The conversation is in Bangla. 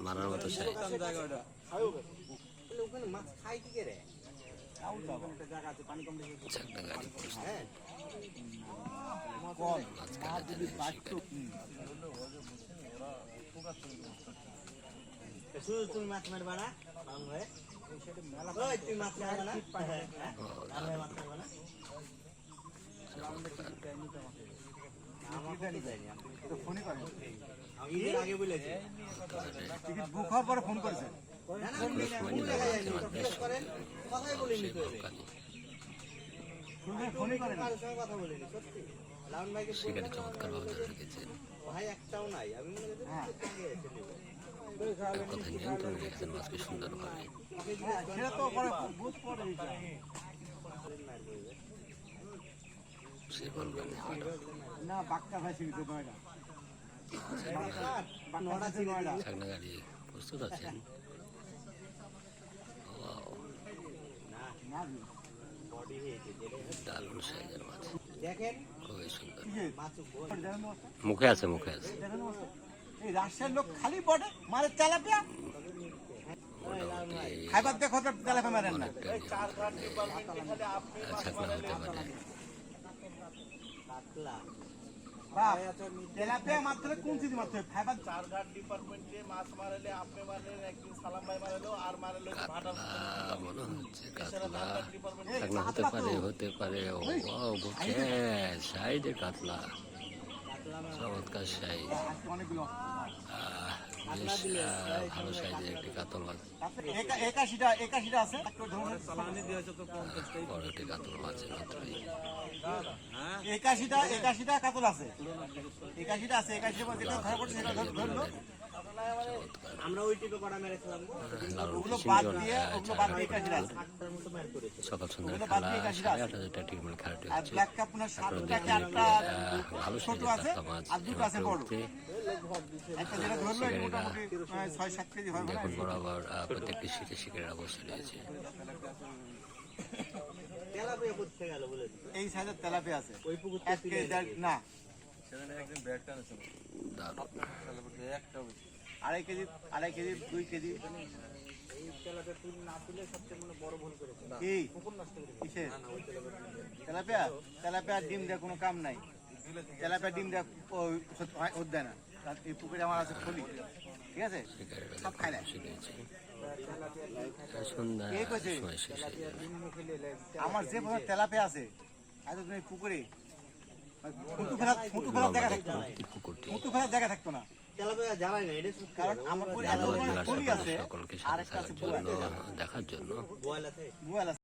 মারার মতো সাইজ। ওখানে মাছ খাই কি রে? একটা গাড়ি তুমি মাছ মারবা না? তুমি মাছ মারবা না? আগে বলেছি বুক হওয়ার পরে ফোন করেছে। কথাই বলিনি ফোনই করেন কথা বলিনি সত্যি। লাউন ভাইকে সেখানে চমৎকার ভাবে ধরে রেখেছেন। ভাই একটাও নাই। আমি মনে করি কথা নিয়ন্ত্রণে রেখেছেন মাছকে সুন্দরভাবে। সেটা তো বুঝ পড়ে সে বলবেন না বাক্কা ভাই ছিল নয়টা ছাগনা গাড়ি প্রস্তুত আছেন। দারুণ সাইজের মাছ, দেখেন খুবই সুন্দর। মাছ মুখে আছে, মুখে আছে। এই রাশিয়ার লোক খালি বটে মারে তেলাপিয়া মোটামুটি খাইবার দেখো তো তেলাপিয়া মারেন না। ছাগনা হতে পারে। কাতলা তেলাপিয়া মাত্র কোন চিজ মাত্র খাইবার চারঘাট ডিপার্টমেন্টে মাছ মারালে আপনি মারলেন, একদিন সালাম ভাই মারালো, আর মারালো ভাটা মনে হচ্ছে কাতলা ছাগনা হতে পারে, হতে পারে। ও বুকে সাইজে কাতলা, চমৎকার সাইজ। অনেকগুলো বেশ ভালো সাইজের একটি কাতল মাছ, 81টা আছে। বড় একটি কাতল মাছের মাত্রই। 81টা কাতল আছে, 81টা আছে। 81টা যেটা ধরা পড়ছে সেটা ধরলো। আমরা ওই টিপে কড়া মেরেছিলাম ওগুলো বাদ দিয়ে 81টা আছে। সকাল সন্ধ্যা খেলা 8,500 টিমের খেলাটি আর হচ্ছে। ব্ল্যাক কাপ পুনা 7টাকে 8টা ভালো ছোট সাইজের আছে কাতলা মাছ আর দুটো আছে বড়। উঠতে একটা যেটা ধরলো মোটামুটি 6-7 কেজি হবে। দেখুন বরাবর প্রত্যেকটি শীতে শিকারের অবস্থা রয়েছে। তেলাপিয়া করতে গেল বলে এই সাইজের তেলাপিয়া আছে। ওই পুকুর 1 কেজি না দারুণ। 2.5 কেজি 2 কেজি। এই তেলাপিয়া তুই না তুলে সবচেয়ে মানে বড় ভুল করেছে। কি পুকুর নষ্ট করে কিসের তেলাপিয়া ডিম দেওয়ার কোনো কাম নাই। তেলাপিয়া ডিম দেওয়া ওর দেয় না। এই পুকুরে আমার আছে ফলি, ঠিক আছে, সব খাই না। সন্ধ্যা কে কইছে? সময় শেষ হয়ে যাবে। আমার যে কোনো তেলাপিয়া আছে আজ তুমি পুকুরে ফুটু ফেলার জায়গা থাকতো না, পুকুরটি ফুটু ফেলার জায়গা থাকতো না। তেলাপিয়া জানাই না এটা কারণ আমার পুকুরে এত ধন্যবাদ ফলি জেলার আছে সকলকে আর সাথে একটা আছে থাকার জন্য, দেখার জন্য। বোয়াল আছে বুয়াল আছে।